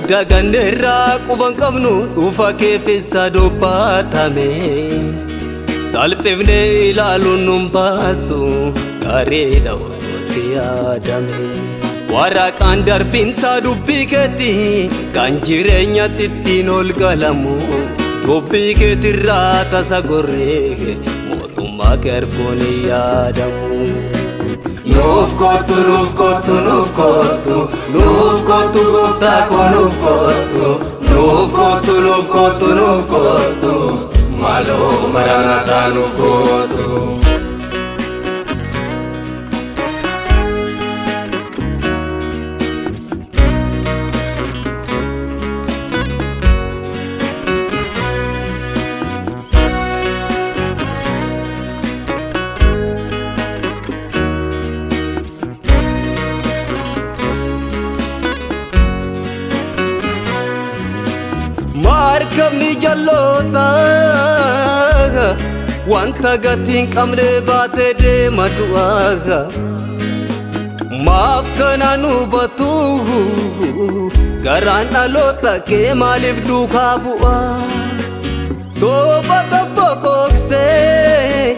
Daganera quban qabnu dhufa keessa dubbatame salphifne ilaaluun nun baasu gaariidha osootti yaadame waraqaan darbinsa dubbii keetti kan jireenyatti ittiin ol galamu dubbii keetirraa tasa gorree mootummaa kee arguun yaadamu. Nuuf kottu, nuuf kottu, nuuf kottu, nuuf kottu gooftaa koo nuuf kottu, nuuf kottu, nuuf kottu, nuuf kottu, maaloo maranaataa nuuf kottu. Markabni jalloota wanta gatiin qabne baatee deema du'aa maaf kanaan hubatu garaan dhaloota kee maaliif duukaa bu'aa soobata boqoqsee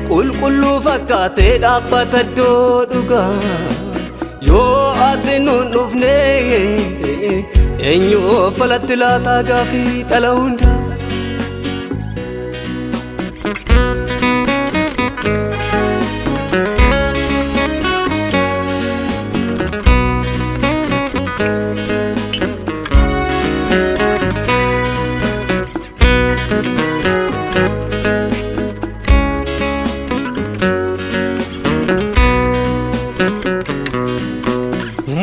qulqulluu fakkaatee dhaabbata iddoo dhugaa yoo ati nun dhufne eenyu falatti laataa gaafii dhala hundaa.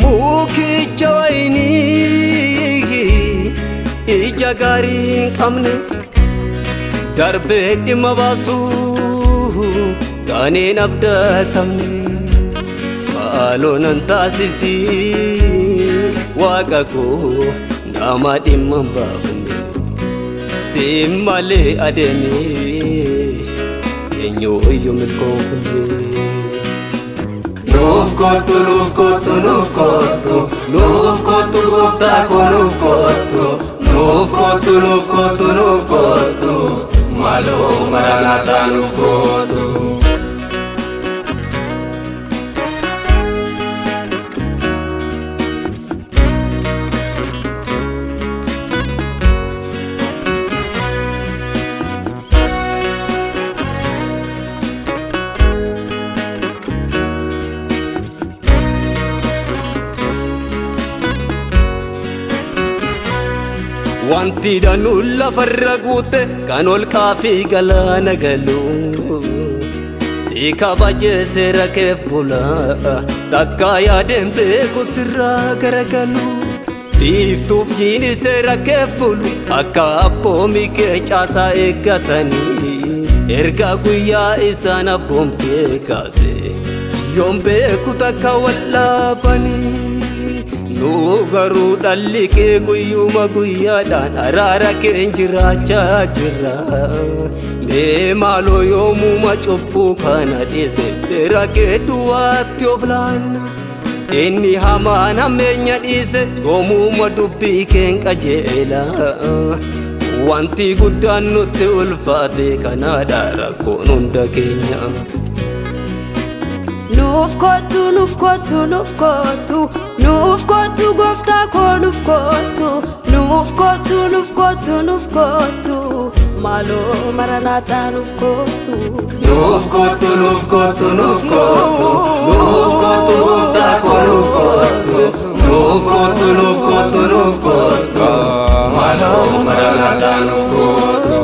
Mukicha wayni ija gaarii qabne darbee dhimma baasu kaaniin abdatamne maaloo nan taasisi waaqa koo nama dhimma baafne siin malee adeeme eenyu iyyuu milkoofne. Nuuf kottu, nuuf kottu, nuuf kottu, nuuf kottu gooftaa koo nuuf kottu, nuuf kottu, nuuf kottu, nuuf kottu, maaloo maranaataa nuuf kottu. Wanti danuu lafarra guute kan ol qaafii galaana galu si kabajee seera keef bula takka yaadeen beeku sirraa garagalu biiftuuf jiini seera keef bulu akka abboomi kee caasaa eeggatanii erga guyyaa isaan abboomtee kaase yoon beeku takka wallaabanii. Nuu garuu dhalli kee guyyuma guyyaadhaan araara keen jiraachaa jira mee maaloo yoomuma cubbuu kana dhiise seera kee duwaatti of laanna inni hamaan hammeenya dhiise yoomuma dubbii keen qajeela wanti guddaan nutti ulfaate kanaadha rakkoon hunda keenya. Nuuf kottu, nuuf kottu, nuuf kottu, nuuf kottu gooftaa koo nuuf kottu, nuuf kottu, nuuf kottu, nuuf kottu, maaloo maranaataa nuuf kottu. Nuuf kottu, nuuf kottu, nuuf kottu, nuuf kottu gooftaa koo nuuf kottu, nuuf kottu, nuuf kottu, nuuf kottu, maaloo maranaataa nuuf kottu.